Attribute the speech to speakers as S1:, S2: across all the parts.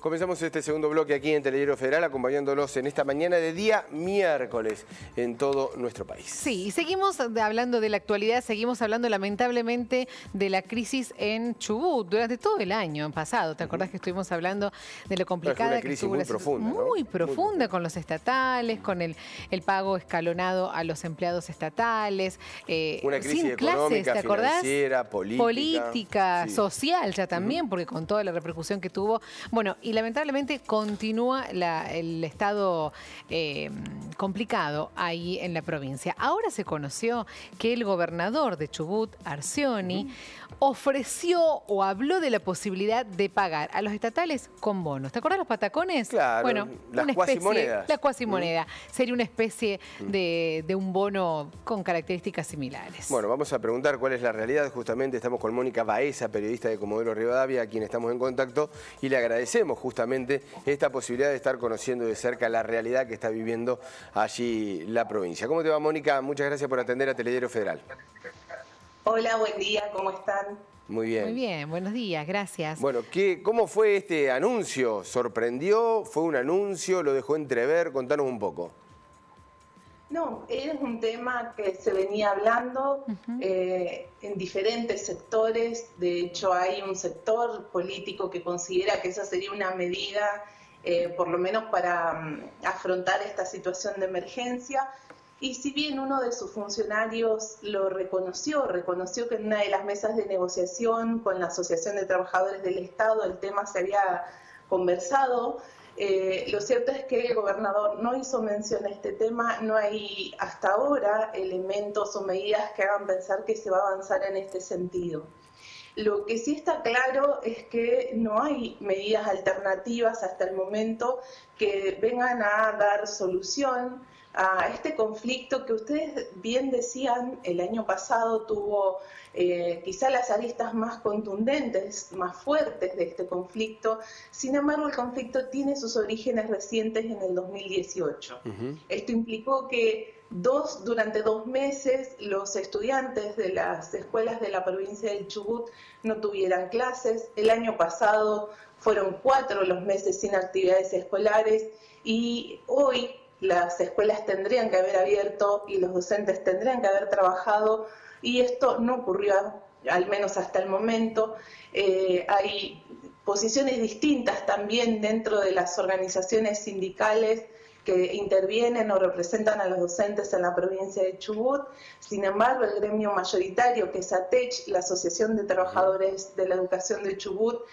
S1: Comenzamos este segundo bloque aquí en Telediario Federal, acompañándolos en esta mañana de día miércoles en todo nuestro país.
S2: Sí, y seguimos hablando de la actualidad, seguimos hablando lamentablemente de la crisis en Chubut durante todo el año pasado. ¿Te acordás que estuvimos hablando de lo complicada que estuvo
S1: muy profunda, ¿no?
S2: Muy profunda con los estatales, con el pago escalonado a los empleados estatales.
S1: Una crisis
S2: sin
S1: económica,
S2: clases, ¿te acordás?
S1: financiera, política, sí.
S2: Social ya también, porque con toda la repercusión que tuvo. Bueno, y lamentablemente continúa el estado complicado ahí en la provincia. Ahora se conoció que el gobernador de Chubut, Arcioni, ofreció o habló de la posibilidad de pagar a los estatales con bonos. ¿Te acuerdas los patacones?
S1: Claro,
S2: bueno,
S1: las cuasimonedas.
S2: La cuasimoneda. Sería una especie de un bono con características similares.
S1: Bueno, vamos a preguntar cuál es la realidad. Justamente estamos con Mónica Baeza, periodista de Comodoro Rivadavia, a quien estamos en contacto, y le agradecemos justamente esta posibilidad de estar conociendo de cerca la realidad que está viviendo allí la provincia. ¿Cómo te va, Mónica? Muchas gracias por atender a Telediario Federal.
S3: Hola, buen día, ¿cómo están?
S1: Muy bien.
S2: Muy bien, buenos días, gracias.
S1: Bueno, ¿cómo fue este anuncio? ¿Sorprendió? ¿Fue un anuncio? ¿Lo dejó entrever? Contanos un poco.
S3: No, es un tema que se venía hablando en diferentes sectores. De hecho, hay un sector político que considera que esa sería una medida, por lo menos para afrontar esta situación de emergencia. Y si bien uno de sus funcionarios lo reconoció que en una de las mesas de negociación con la Asociación de Trabajadores del Estado el tema se había conversado, lo cierto es que el gobernador no hizo mención a este tema. No hay hasta ahora elementos o medidas que hagan pensar que se va a avanzar en este sentido. Lo que sí está claro es que no hay medidas alternativas hasta el momento que vengan a dar solución a este conflicto que ustedes bien decían el año pasado tuvo quizá las aristas más contundentes, más fuertes de este conflicto. Sin embargo, el conflicto tiene sus orígenes recientes en el 2018. Esto implicó que durante 2 meses los estudiantes de las escuelas de la provincia del Chubut no tuvieran clases. El año pasado fueron 4 los meses sin actividades escolares y hoy las escuelas tendrían que haber abierto y los docentes tendrían que haber trabajado, y esto no ocurrió, al menos hasta el momento. Hay posiciones distintas también dentro de las organizaciones sindicales que intervienen o representan a los docentes en la provincia de Chubut. Sin embargo, el gremio mayoritario, que es ATECH, la Asociación de Trabajadores de la Educación de Chubut,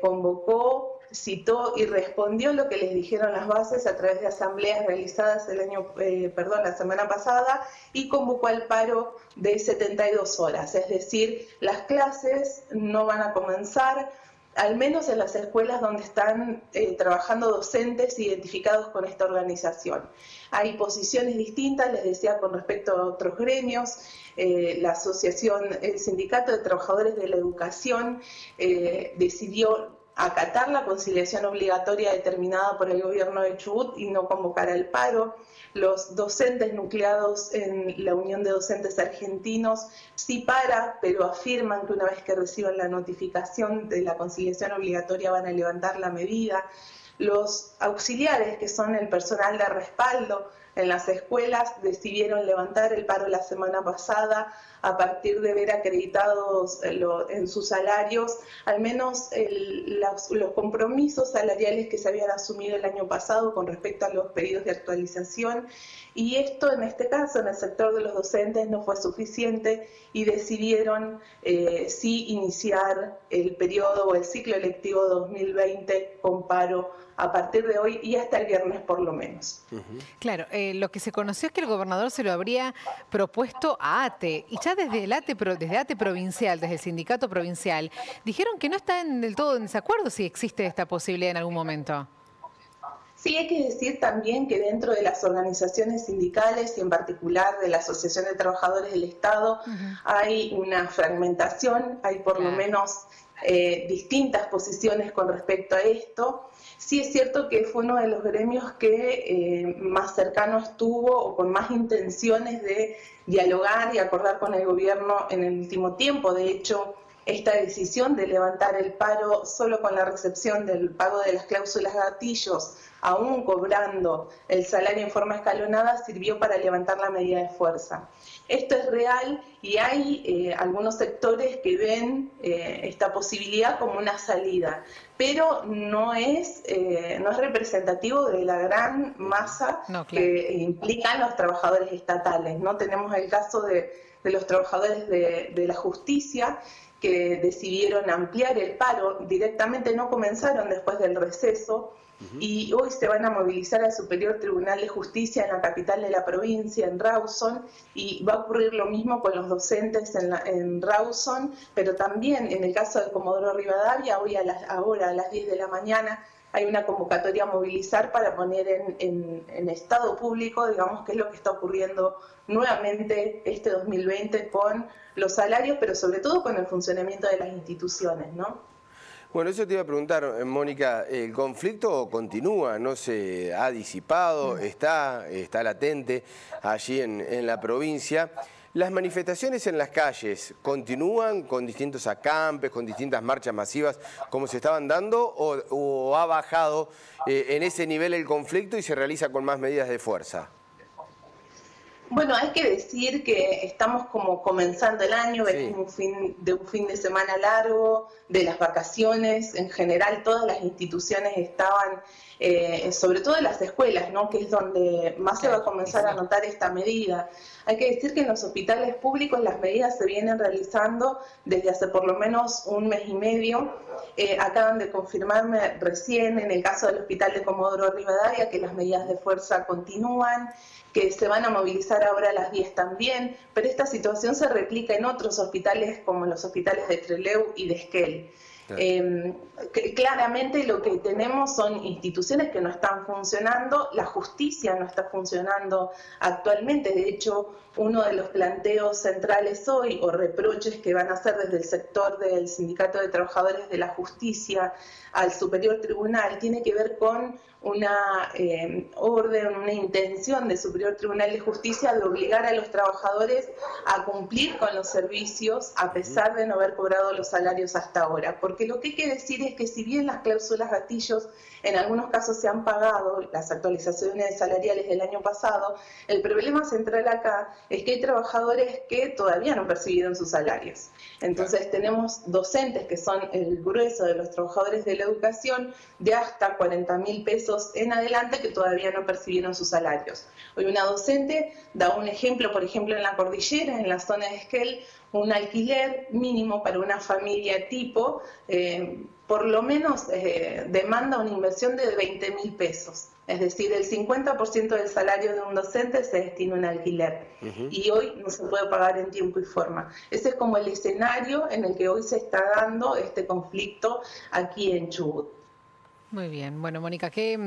S3: convocó, citó y respondió lo que les dijeron las bases a través de asambleas realizadas la semana pasada, y convocó al paro de 72 horas. Es decir, las clases no van a comenzar, al menos en las escuelas donde están trabajando docentes identificados con esta organización. Hay posiciones distintas, les decía, con respecto a otros gremios. La asociación, el Sindicato de Trabajadores de la Educación decidió acatar la conciliación obligatoria determinada por el gobierno de Chubut y no convocar al paro. Los docentes nucleados en la Unión de Docentes Argentinos sí pero afirman que una vez que reciban la notificación de la conciliación obligatoria van a levantar la medida. Los auxiliares, que son el personal de respaldo en las escuelas, decidieron levantar el paro la semana pasada a partir de ver acreditados en sus salarios al menos los compromisos salariales que se habían asumido el año pasado con respecto a los pedidos de actualización. Y esto, en este caso, en el sector de los docentes, no fue suficiente y decidieron sí iniciar el periodo o el ciclo electivo 2020 con paro a partir de hoy y hasta el viernes por lo menos.
S2: Claro, lo que se conoció es que el gobernador se lo habría propuesto a ATE, y ya desde ATE provincial, desde el sindicato provincial, dijeron que no están del todo en desacuerdo si existe esta posibilidad en algún momento.
S3: Sí, hay que decir también que dentro de las organizaciones sindicales y en particular de la Asociación de Trabajadores del Estado hay una fragmentación, hay por lo menos distintas posiciones con respecto a esto. Sí es cierto que fue uno de los gremios que más cercano estuvo o con más intenciones de dialogar y acordar con el gobierno en el último tiempo. De hecho, esta decisión de levantar el paro solo con la recepción del pago de las cláusulas gatillos, aún cobrando el salario en forma escalonada, sirvió para levantar la medida de fuerza. Esto es real y hay algunos sectores que ven esta posibilidad como una salida, pero no es representativo de la gran masa que implican los trabajadores estatales, ¿no? Tenemos el caso de los trabajadores de la justicia, que decidieron ampliar el paro, directamente no comenzaron después del receso, y hoy se van a movilizar al Superior Tribunal de Justicia en la capital de la provincia, en Rawson, y va a ocurrir lo mismo con los docentes en Rawson, pero también en el caso de Comodoro Rivadavia, ahora a las 10 de la mañana, hay una convocatoria a movilizar para poner en estado público, digamos, qué es lo que está ocurriendo nuevamente este 2020 con los salarios, pero sobre todo con el funcionamiento de las instituciones, ¿no?
S1: Bueno, eso te iba a preguntar, Mónica, ¿el conflicto continúa? ¿No se ha disipado? ¿Está latente allí en la provincia? ¿Las manifestaciones en las calles continúan con distintos acampes, con distintas marchas masivas como se estaban dando o ha bajado en ese nivel el conflicto y se realiza con más medidas de fuerza?
S3: Bueno, hay que decir que estamos como comenzando el año, venimos de un fin de semana largo, de las vacaciones, en general todas las instituciones estaban, sobre todo en las escuelas, ¿no? Que es donde más se va a comenzar a notar esta medida. Hay que decir que en los hospitales públicos las medidas se vienen realizando desde hace por lo menos un mes y medio. Acaban de confirmarme recién en el caso del hospital de Comodoro Rivadavia que las medidas de fuerza continúan, que se van a movilizar ahora a las 10 también, pero esta situación se replica en otros hospitales como los hospitales de Trelew y de Esquel. Claramente lo que tenemos son instituciones que no están funcionando, la justicia no está funcionando actualmente, de hecho uno de los planteos centrales hoy o reproches que van a hacer desde el sector del Sindicato de Trabajadores de la Justicia al Superior Tribunal tiene que ver con una orden, una intención del Superior Tribunal de Justicia de obligar a los trabajadores a cumplir con los servicios a pesar de no haber cobrado los salarios hasta ahora. Porque lo que hay que decir es que si bien las cláusulas gatillos en algunos casos se han pagado, las actualizaciones salariales del año pasado, el problema central acá es que hay trabajadores que todavía no percibieron sus salarios. Entonces tenemos docentes que son el grueso de los trabajadores de la educación de hasta 40.000 pesos en adelante que todavía no percibieron sus salarios. Hoy una docente da un ejemplo, por ejemplo en la cordillera, en la zona de Esquel, un alquiler mínimo para una familia tipo, por lo menos demanda una inversión de 20.000 pesos. Es decir, el 50% del salario de un docente se destina a un alquiler. Y hoy no se puede pagar en tiempo y forma. Ese es como el escenario en el que hoy se está dando este conflicto aquí en Chubut.
S2: Muy bien. Bueno, Mónica, qué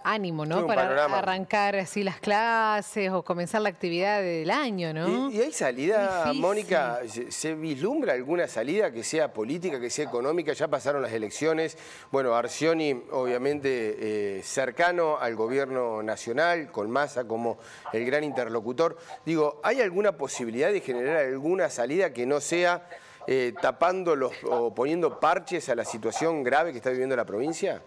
S2: ánimo, ¿no? Para arrancar así las clases o comenzar la actividad del año, ¿no?
S1: ¿Y hay salida, Mónica? ¿Se vislumbra alguna salida que sea política, que sea económica? Ya pasaron las elecciones. Bueno, Arcioni, obviamente, cercano al gobierno nacional, con Massa como el gran interlocutor. Digo, ¿hay alguna posibilidad de generar alguna salida que no sea tapando o poniendo parches a la situación grave que está viviendo la provincia?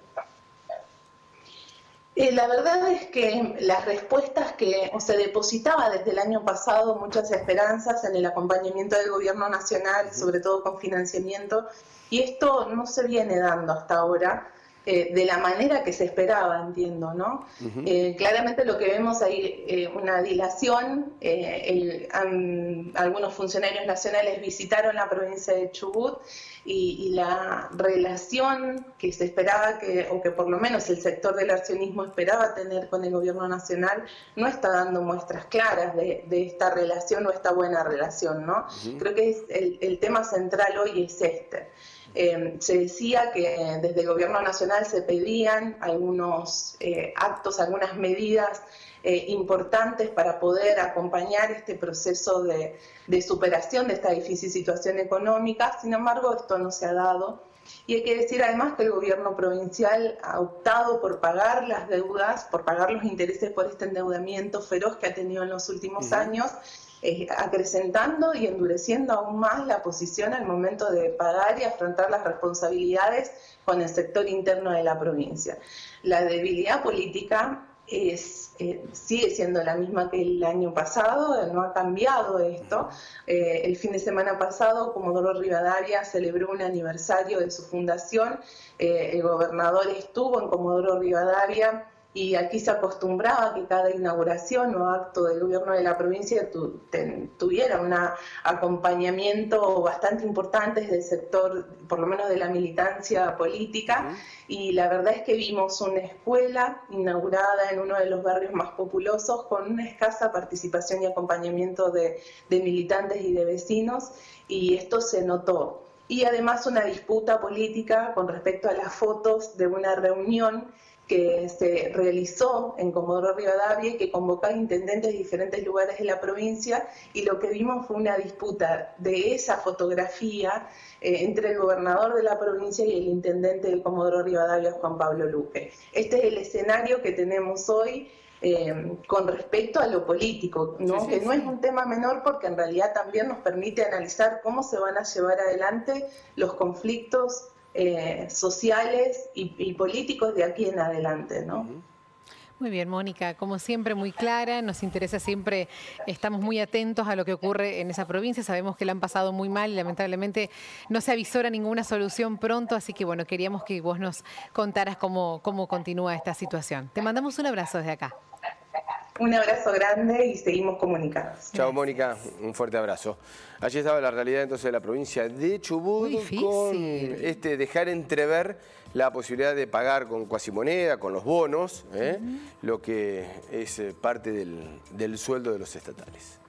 S3: La verdad es que las respuestas que se depositaba desde el año pasado, muchas esperanzas en el acompañamiento del gobierno nacional, sobre todo con financiamiento, y esto no se viene dando hasta ahora de la manera que se esperaba, entiendo, ¿no? Claramente lo que vemos hay una dilación, algunos funcionarios nacionales visitaron la provincia de Chubut y la relación que se esperaba, o que por lo menos el sector del arcionismo esperaba tener con el gobierno nacional, no está dando muestras claras de esta relación o esta buena relación, ¿no? Creo que es el tema central hoy es este. Se decía que desde el gobierno nacional se pedían algunos actos, algunas medidas importantes para poder acompañar este proceso de superación de esta difícil situación económica. Sin embargo, esto no se ha dado. Y hay que decir además que el gobierno provincial ha optado por pagar las deudas, por pagar los intereses por este endeudamiento feroz que ha tenido en los últimos años, acrecentando y endureciendo aún más la posición al momento de pagar y afrontar las responsabilidades con el sector interno de la provincia. La debilidad política sigue siendo la misma que el año pasado, no ha cambiado esto. El fin de semana pasado, Comodoro Rivadavia celebró un aniversario de su fundación. El gobernador estuvo en Comodoro Rivadavia y aquí se acostumbraba que cada inauguración o acto del gobierno de la provincia tuviera un acompañamiento bastante importante desde el sector, por lo menos de la militancia política, y la verdad es que vimos una escuela inaugurada en uno de los barrios más populosos con una escasa participación y acompañamiento de militantes y de vecinos, y esto se notó. Y además una disputa política con respecto a las fotos de una reunión que se realizó en Comodoro Rivadavia y que convocó a intendentes de diferentes lugares de la provincia, y lo que vimos fue una disputa de esa fotografía entre el gobernador de la provincia y el intendente de Comodoro Rivadavia, Juan Pablo Luque. Este es el escenario que tenemos hoy con respecto a lo político, ¿no? Que no es un tema menor, porque en realidad también nos permite analizar cómo se van a llevar adelante los conflictos sociales y políticos de aquí en adelante, ¿no?
S2: Muy bien, Mónica, como siempre muy clara, nos interesa siempre, estamos muy atentos a lo que ocurre en esa provincia, sabemos que la han pasado muy mal y lamentablemente no se avisora ninguna solución pronto, así que bueno, queríamos que vos nos contaras cómo continúa esta situación. Te mandamos un abrazo desde acá.
S3: Un abrazo grande y seguimos comunicados.
S1: Chao, Mónica, un fuerte abrazo. Allí estaba la realidad entonces de la provincia de Chubut, con dejar entrever la posibilidad de pagar con cuasimoneda, con los bonos, lo que es parte del sueldo de los estatales.